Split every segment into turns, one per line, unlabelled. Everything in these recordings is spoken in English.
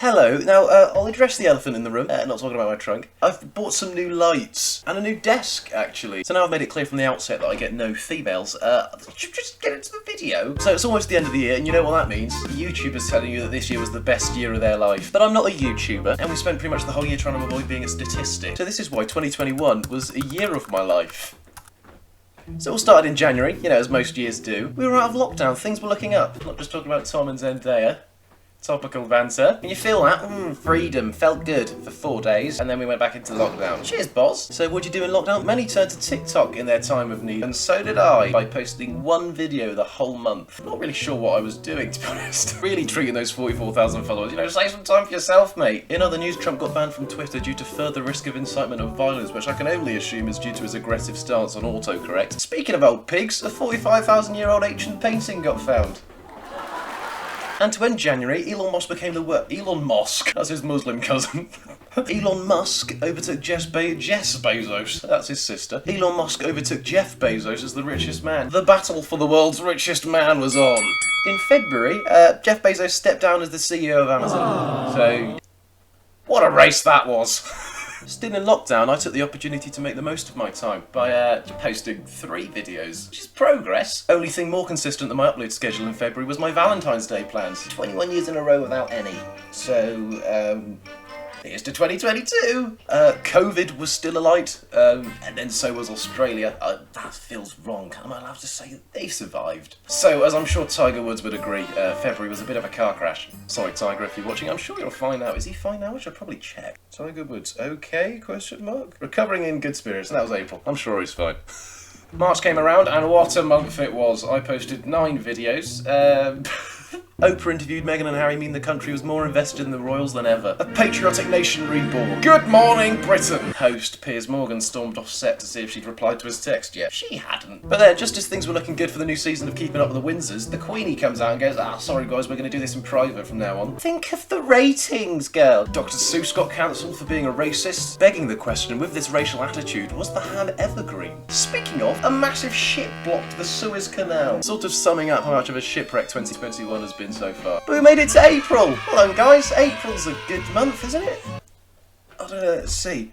Hello. Now, I'll address the elephant in the room, not talking about my trunk. I've bought some new lights and a new desk, actually. So now I've made it clear from the outset that I get no females. Just get into the video. So it's almost the end of the year, and you know what that means. YouTube is telling you that this year was the best year of their life. But I'm not a YouTuber, and we spent pretty much the whole year trying to avoid being a statistic. So this is why 2021 was a year of my life. So it all started in January, you know, as most years do. We were out of lockdown, things were looking up. Not just talking about Tom and Zendaya. Topical banter. Can you feel that? Freedom. Felt good for 4 days, and then we went back into lockdown. Cheers, boss. So what'd you do in lockdown? Many turned to TikTok in their time of need, and so did I, by posting one video the whole month. Not really sure what I was doing, to be honest. Really treating those 44,000 followers. You know, save some time for yourself, mate. In other news, Trump got banned from Twitter due to further risk of incitement of violence, which I can only assume is due to his aggressive stance on autocorrect. Speaking of old pigs, a 45,000-year-old ancient painting got found. And to end January, Elon Musk became the Elon Musk, that's his Muslim cousin. Elon Musk overtook Jess Bezos, that's his sister. Elon Musk overtook Jeff Bezos as the richest man. The battle for the world's richest man was on. In February, Jeff Bezos stepped down as the CEO of Amazon. So, what a race that was. Still in lockdown, I took the opportunity to make the most of my time by posting 3 videos, which is progress. Only thing more consistent than my upload schedule in February was my Valentine's Day plans. 21 years in a row without any. So, here's to 2022. COVID was still a light, and then so was Australia. That feels wrong. Am I allowed to say that they survived? So, as I'm sure Tiger Woods would agree, February was a bit of a car crash. Sorry, Tiger, if you're watching. I'm sure you're fine now. Is he fine now? I should probably check. Tiger Woods, okay? Question mark. Recovering in good spirits. That was April. I'm sure he's fine. March came around, and what a month it was. I posted 9 videos. Oprah interviewed Meghan and Harry mean the country was more invested in the royals than ever. A patriotic nation reborn. Good morning, Britain! Host Piers Morgan stormed off set to see if she'd replied to his text yet. She hadn't. But then, just as things were looking good for the new season of Keeping Up with the Windsors, the Queenie comes out and goes, sorry guys, we're going to do this in private from now on. Think of the ratings, girl! Dr. Seuss got cancelled for being a racist, begging the question, with this racial attitude, was the ham evergreen? Speaking of, a massive ship blocked the Suez Canal. Sort of summing up how much of a shipwreck 2021 has been so far. But we made it to April! Hello guys, April's a good month, isn't it? I don't know, let's see.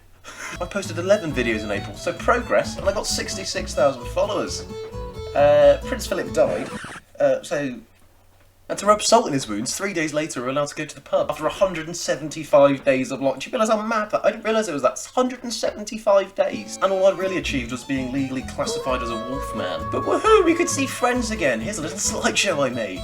I posted 11 videos in April, so progress, and I got 66,000 followers. Prince Philip died, and to rub salt in his wounds, 3 days later we were allowed to go to the pub after 175 days of lockdown. Do you realise how mad that? I didn't realise it was that. 175 days. And all I really achieved was being legally classified as a wolfman. But woohoo, we could see friends again. Here's a little slideshow I made.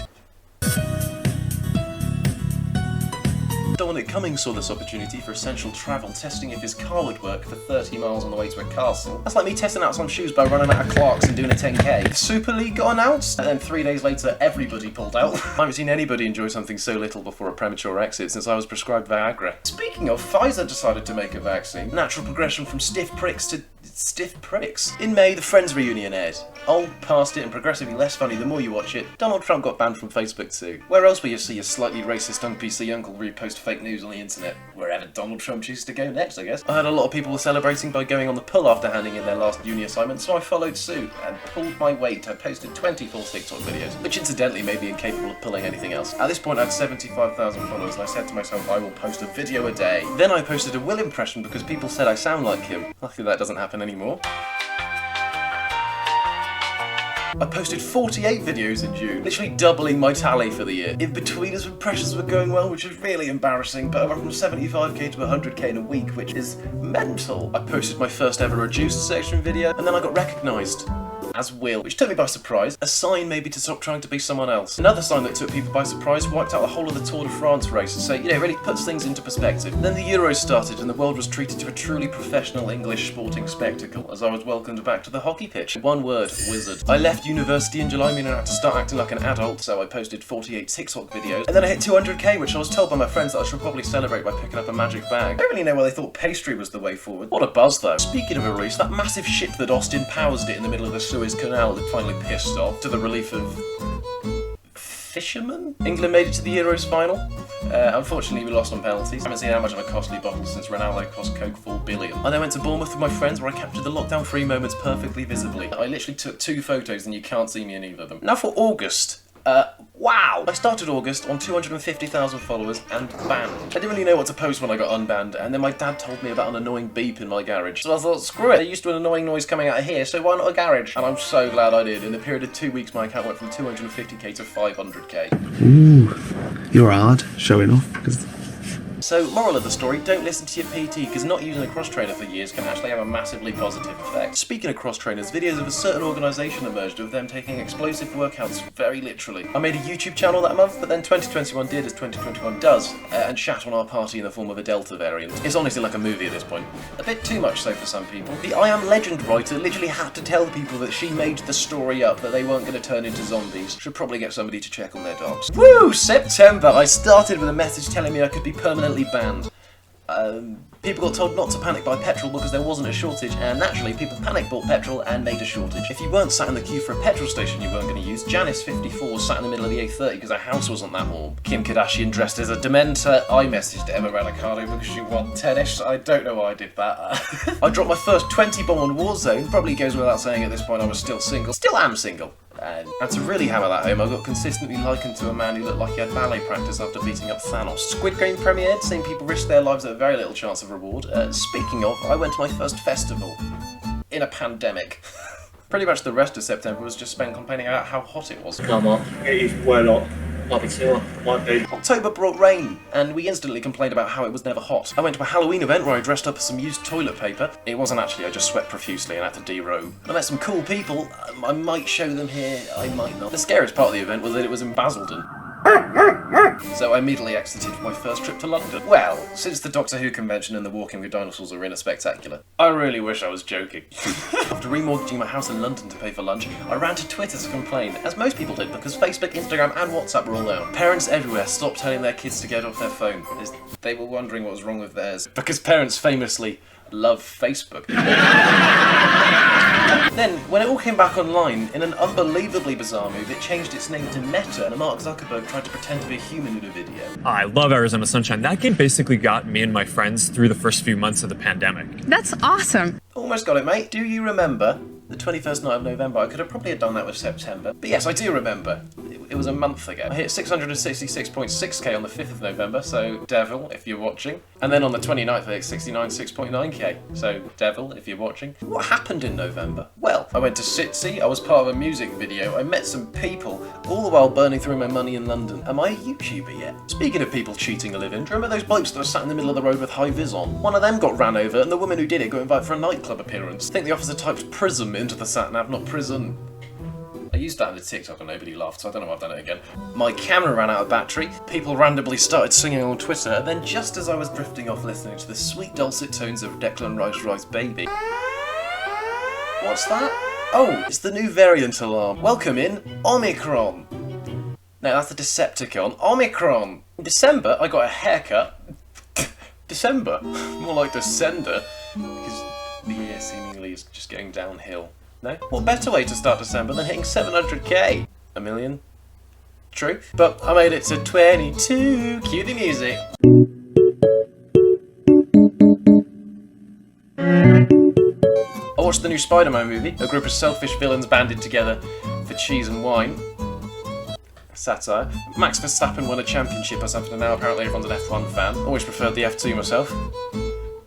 Dominic Cummings saw this opportunity for essential travel, testing if his car would work for 30 miles on the way to a castle. That's like me testing out some shoes by running out of Clarks and doing a 10k. The Super League got announced, and then 3 days later everybody pulled out. I haven't seen anybody enjoy something so little before a premature exit since I was prescribed Viagra. Speaking of, Pfizer decided to make a vaccine. Natural progression from stiff pricks to stiff pricks. In May, the Friends reunion aired. Old, past it, and progressively less funny the more you watch it, Donald Trump got banned from Facebook too. Where else will you see a slightly racist un-PC uncle repost fake news on the internet? Wherever Donald Trump chooses to go next, I guess. I heard a lot of people were celebrating by going on the pull after handing in their last uni assignment, so I followed suit and pulled my weight. I posted 24 TikTok videos, which incidentally made me incapable of pulling anything else. At this point I had 75,000 followers, and I said to myself, I will post a video a day. Then I posted a Will impression because people said I sound like him. Luckily that doesn't happen anymore. I posted 48 videos in June, literally doubling my tally for the year. In between us, impressions were going well, which is really embarrassing, but I went from 75k to 100k in a week, which is mental. I posted my first ever reduced section video, and then I got recognised as Will, which took me by surprise. A sign maybe to stop trying to be someone else. Another sign that took people by surprise wiped out the whole of the Tour de France race, so, you know, really puts things into perspective. Then the Euros started and the world was treated to a truly professional English sporting spectacle as I was welcomed back to the hockey pitch. One word, wizard. I left university in July, meaning I had to start acting like an adult, so I posted 48 TikTok videos, and then I hit 200k, which I was told by my friends that I should probably celebrate by picking up a magic bag. I don't really know why they thought pastry was the way forward. What a buzz though. Speaking of a release, that massive ship that Austin Powers did in the middle of the Suez Canal that finally pissed off, to the relief of fishermen. England made it to the Euros final. Unfortunately, we lost on penalties. I haven't seen how much of a costly bottle since Ronaldo cost Coke 4 billion. I then went to Bournemouth with my friends where I captured the lockdown-free moments perfectly visibly. I literally took 2 photos and you can't see me in either of them. Now for August. Wow! I started August on 250,000 followers and banned. I didn't really know what to post when I got unbanned, and then my dad told me about an annoying beep in my garage. So I thought, screw it, there used to be an annoying noise coming out of here, so why not a garage? And I'm so glad I did. In the period of 2 weeks, my account went from 250k to 500k.
Ooh, you're hard showing off.
So, moral of the story, don't listen to your PT, because not using a cross-trainer for years can actually have a massively positive effect. Speaking of cross-trainers, videos of a certain organisation emerged of them taking explosive workouts very literally. I made a YouTube channel that month, but then 2021 did as 2021 does, and shat on our party in the form of a Delta variant. It's honestly like a movie at this point. A bit too much so for some people. The I Am Legend writer literally had to tell people that she made the story up, that they weren't going to turn into zombies. Should probably get somebody to check on their dogs. Woo! September! I started with a message telling me I could be permanently banned. People got told not to panic buy petrol because there wasn't a shortage, and naturally people panic bought petrol and made a shortage. If you weren't sat in the queue for a petrol station you weren't going to use, Janice 54 sat in the middle of the A30 because her house wasn't that warm. Kim Kardashian dressed as a Dementor. I messaged Emma Raducanu because she won tennis. I don't know why I did that. I dropped my first 20 bomb on Warzone. Probably goes without saying at this point I was still single. Still am single. And to really hammer that home, I got consistently likened to a man who looked like he had ballet practice after beating up Thanos. Squid Game premiered, seeing people risk their lives at very little chance of reward. Speaking of, I went to my first festival. In a pandemic. Pretty much the rest of September was just spent complaining about how hot it was.
No, Mark. It is well hot. Might be too hot. Might be.
October brought rain, and we instantly complained about how it was never hot. I went to a Halloween event where I dressed up as some used toilet paper. It wasn't actually, I just sweat profusely and had to derobe. I met some cool people. I might show them here, I might not. The scariest part of the event was that it was in Basildon. So I immediately exited for my first trip to London. Well, since the Doctor Who convention and the Walking with Dinosaurs Arena spectacular, I really wish I was joking. After remortgaging my house in London to pay for lunch, I ran to Twitter to complain, as most people did because Facebook, Instagram and WhatsApp were all down. Parents everywhere stopped telling their kids to get off their phone, as they were wondering what was wrong with theirs. Because parents famously love Facebook. Then, when it all came back online, in an unbelievably bizarre move, it changed its name to Meta, and Mark Zuckerberg tried to pretend to be a human in a video.
I love Arizona Sunshine. That game basically got me and my friends through the first few months of the pandemic.
That's awesome.
Almost got it, mate. Do you remember the 21st night of November? I could have probably done that with September. But yes, I do remember. It was a month ago. I hit 666.6k on the 5th of November, so Devil, if you're watching. And then on the 29th, I hit 696.9k, so Devil, if you're watching. What happened in November? Well, I went to Sitsi, I was part of a music video, I met some people, all the while burning through my money in London. Am I a YouTuber yet? Speaking of people cheating a living, do you remember those blokes that were sat in the middle of the road with high vis on? One of them got ran over, and the woman who did it got invited for a nightclub appearance. I think the officer typed prism into the sat-nav, not prison. I used that in a TikTok and nobody laughed, so I don't know why I've done it again. My camera ran out of battery, people randomly started singing on Twitter, and then just as I was drifting off listening to the sweet dulcet tones of Declan Rice's Baby... What's that? Oh, it's the new variant alarm. Welcome in Omicron. No, that's a Decepticon. Omicron! In December, I got a haircut. December? More like Descender, because the year seemingly is just going downhill. No? What better way to start December than hitting 700k? A million? True. But I made it to 22. Cue the music. I watched the new Spider-Man movie. A group of selfish villains banded together for cheese and wine. Satire. Max Verstappen won a championship or something, and now apparently everyone's an F1 fan. Always preferred the F2 myself.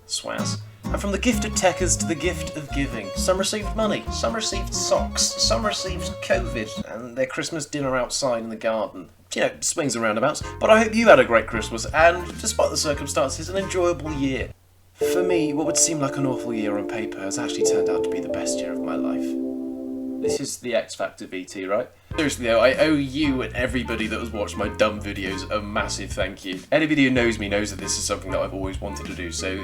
Swaz. And from the gift of techers to the gift of giving. Some received money, some received socks, some received COVID and their Christmas dinner outside in the garden. You know, swings and roundabouts. But I hope you had a great Christmas and, despite the circumstances, an enjoyable year. For me, what would seem like an awful year on paper has actually turned out to be the best year of my life. This is the X Factor VT, right? Seriously though, I owe you and everybody that has watched my dumb videos a massive thank you. Anybody who knows me knows that this is something that I've always wanted to do, so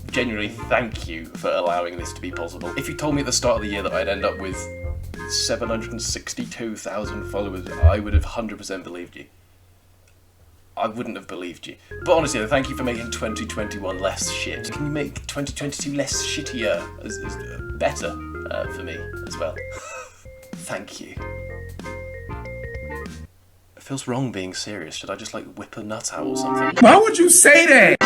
genuinely thank you for allowing this to be possible. If you told me at the start of the year that I'd end up with 762,000 followers, I would have 100% believed you. I wouldn't have believed you. But honestly, thank you for making 2021 less shit. Can you make 2022 less shittier, as better for me as well? Thank you. It feels wrong being serious. Should I just like whip a nut out or something?
Why would you say that?